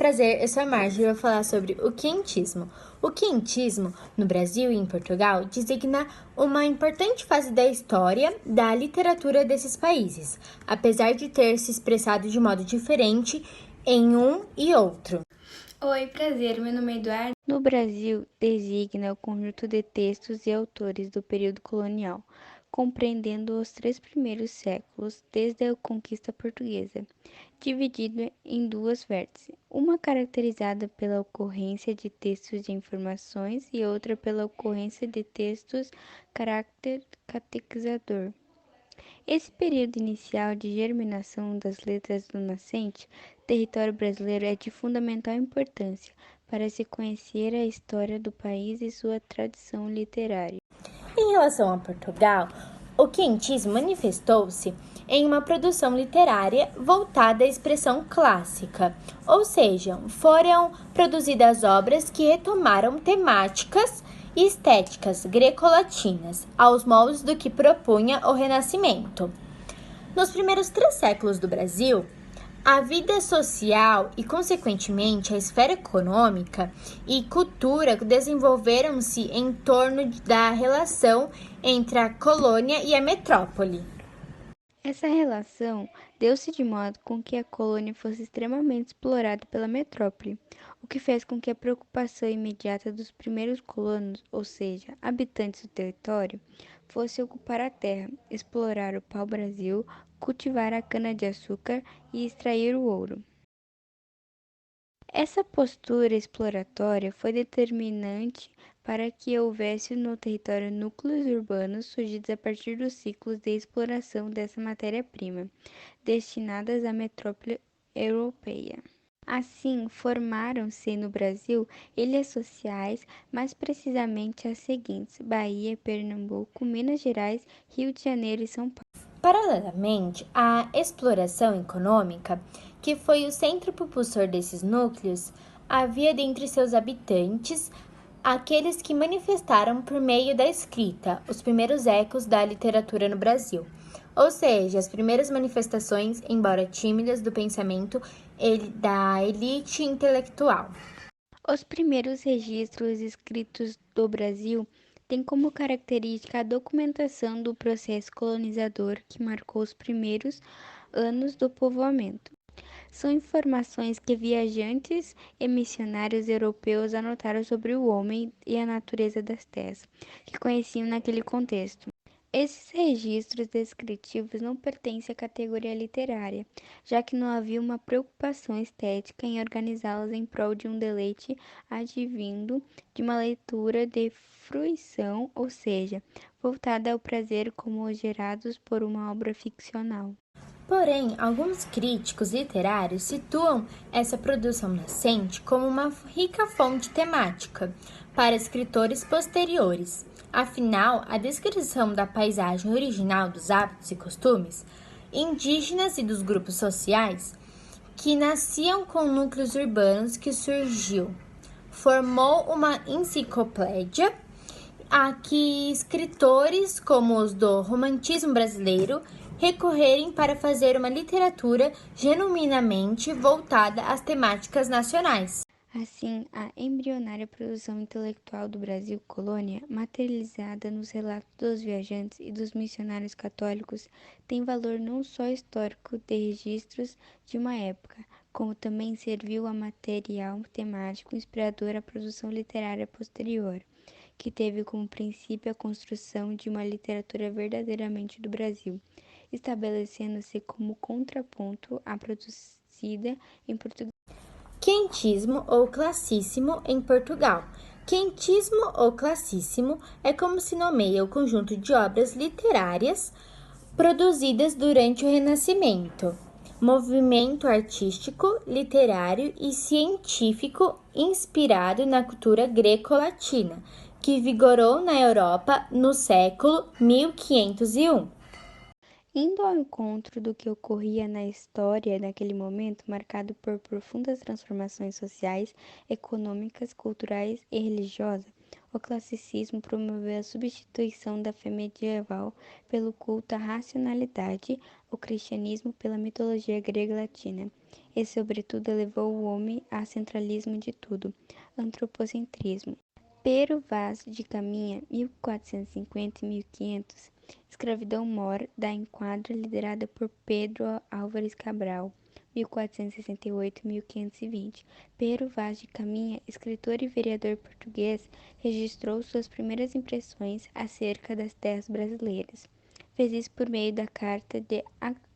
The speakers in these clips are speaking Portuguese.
Prazer, eu sou a Marjorie e vou falar sobre o quentismo. O quentismo, no Brasil e em Portugal, designa uma importante fase da história da literatura desses países, apesar de ter se expressado de modo diferente em um e outro. Oi, prazer, meu nome é Eduardo. No Brasil, designa o conjunto de textos e autores do período colonial, compreendendo os 3 primeiros séculos desde a conquista portuguesa, dividido em duas vértices, uma caracterizada pela ocorrência de textos de informações e outra pela ocorrência de textos caráter catequizador. Esse período inicial de germinação das letras do nascente território brasileiro é de fundamental importância para se conhecer a história do país e sua tradição literária. Em relação a Portugal, o quentismo manifestou-se em uma produção literária voltada à expressão clássica, ou seja, foram produzidas obras que retomaram temáticas e estéticas greco-latinas, aos moldes do que propunha o Renascimento. Nos primeiros 3 séculos do Brasil, a vida social e, consequentemente, a esfera econômica e cultura desenvolveram-se em torno da relação entre a colônia e a metrópole. Essa relação deu-se de modo com que a colônia fosse extremamente explorada pela metrópole, o que fez com que a preocupação imediata dos primeiros colonos, ou seja, habitantes do território, fosse ocupar a terra, explorar o pau-brasil, cultivar a cana-de-açúcar e extrair o ouro. Essa postura exploratória foi determinante para que houvesse no território núcleos urbanos surgidos a partir dos ciclos de exploração dessa matéria-prima, destinadas à metrópole europeia. Assim, formaram-se no Brasil ilhas sociais, mais precisamente as seguintes: Bahia, Pernambuco, Minas Gerais, Rio de Janeiro e São Paulo. Paralelamente à exploração econômica, que foi o centro propulsor desses núcleos, havia dentre seus habitantes aqueles que manifestaram por meio da escrita os primeiros ecos da literatura no Brasil, ou seja, as primeiras manifestações, embora tímidas, do pensamento da elite intelectual. Os primeiros registros escritos do Brasil têm como característica a documentação do processo colonizador que marcou os primeiros anos do povoamento. São informações que viajantes e missionários europeus anotaram sobre o homem e a natureza das terras, que conheciam naquele contexto. Esses registros descritivos não pertencem à categoria literária, já que não havia uma preocupação estética em organizá-los em prol de um deleite advindo de uma leitura de fruição, ou seja, voltada ao prazer como os gerados por uma obra ficcional. Porém, alguns críticos literários situam essa produção nascente como uma rica fonte temática para escritores posteriores. Afinal, a descrição da paisagem original dos hábitos e costumes indígenas e dos grupos sociais que nasciam com núcleos urbanos que surgiu, formou uma enciclopédia a que escritores como os do romantismo brasileiro recorrerem para fazer uma literatura genuinamente voltada às temáticas nacionais. Assim, a embrionária produção intelectual do Brasil colônia, materializada nos relatos dos viajantes e dos missionários católicos, tem valor não só histórico de registros de uma época, como também serviu a material temático inspirador à produção literária posterior, que teve como princípio a construção de uma literatura verdadeiramente do Brasil, estabelecendo-se como contraponto à produzida em Portugal. Quentismo ou classíssimo em Portugal. Quentismo ou classíssimo é como se nomeia o conjunto de obras literárias produzidas durante o Renascimento, movimento artístico, literário e científico inspirado na cultura greco-latina, que vigorou na Europa no século 1501. Indo ao encontro do que ocorria na história naquele momento, marcado por profundas transformações sociais, econômicas, culturais e religiosas, O classicismo promoveu a substituição da fé medieval pelo culto à racionalidade, o cristianismo pela mitologia grega e latina, e sobretudo elevou o homem ao centralismo de tudo, antropocentrismo. Pero Vaz de Caminha, 1450 e 1500, Escravidão Mor, da Enquadra, liderada por Pedro Álvares Cabral, 1468-1520. Pero Vaz de Caminha, escritor e vereador português, registrou suas primeiras impressões acerca das terras brasileiras. Fez isso por meio da Carta de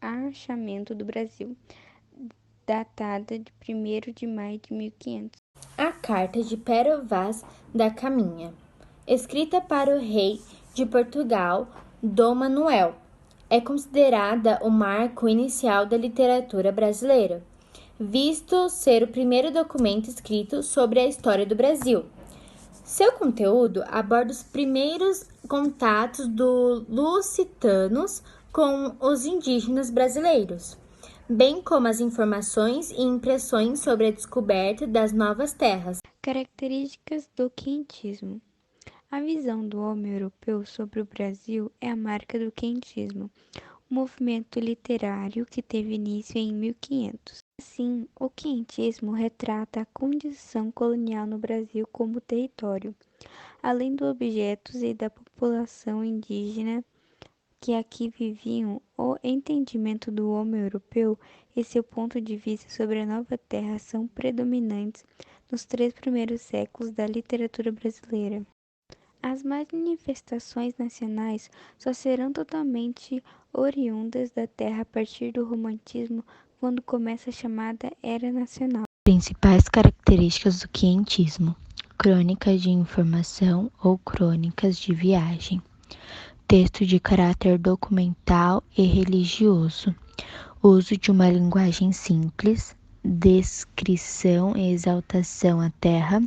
Achamento do Brasil, datada de 1º de maio de 1500. A Carta de Pero Vaz da Caminha, escrita para o rei de Portugal, Dom Manuel, é considerada o marco inicial da literatura brasileira, visto ser o primeiro documento escrito sobre a história do Brasil. Seu conteúdo aborda os primeiros contatos dos lusitanos com os indígenas brasileiros, bem como as informações e impressões sobre a descoberta das novas terras. Características do quentismo. A visão do homem europeu sobre o Brasil é a marca do quentismo, um movimento literário que teve início em 1500. Assim, o quentismo retrata a condição colonial no Brasil como território, além dos objetos e da população indígena que aqui viviam. O entendimento do homem europeu e seu ponto de vista sobre a nova terra são predominantes nos 3 primeiros séculos da literatura brasileira. As manifestações nacionais só serão totalmente oriundas da terra a partir do romantismo, quando começa a chamada Era Nacional. Principais características do quientismo: crônicas de informação ou crônicas de viagem, texto de caráter documental e religioso, uso de uma linguagem simples, descrição e exaltação à terra,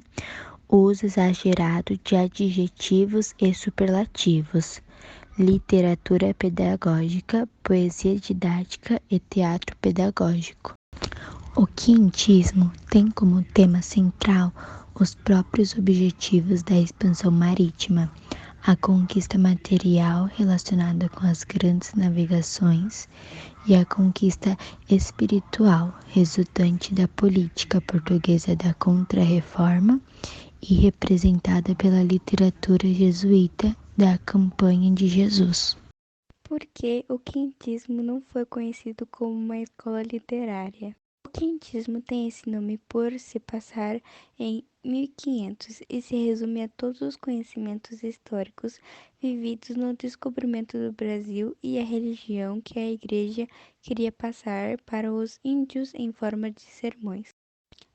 uso exagerado de adjetivos e superlativos, literatura pedagógica, poesia didática e teatro pedagógico. O quientismo tem como tema central os próprios objetivos da expansão marítima, a conquista material relacionada com as grandes navegações e a conquista espiritual resultante da política portuguesa da Contra-Reforma e representada pela literatura jesuíta da Campanha de Jesus. Por que o quentismo não foi conhecido como uma escola literária? O quentismo tem esse nome por se passar em 1500 e se resume a todos os conhecimentos históricos vividos no descobrimento do Brasil e a religião que a Igreja queria passar para os índios em forma de sermões.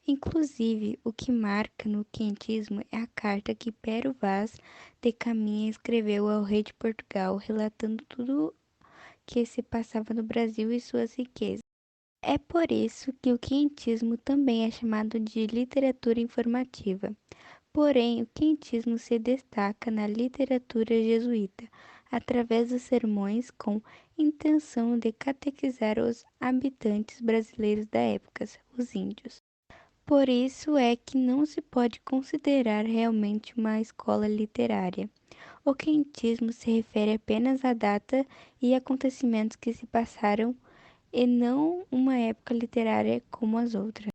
Inclusive, o que marca no quentismo é a carta que Pero Vaz de Caminha escreveu ao rei de Portugal, relatando tudo que se passava no Brasil e suas riquezas. É por isso que o quentismo também é chamado de literatura informativa. Porém, o quentismo se destaca na literatura jesuíta, através dos sermões com intenção de catequizar os habitantes brasileiros da época, os índios. Por isso é que não se pode considerar realmente uma escola literária. O quentismo se refere apenas à data e acontecimentos que se passaram e não uma época literária como as outras.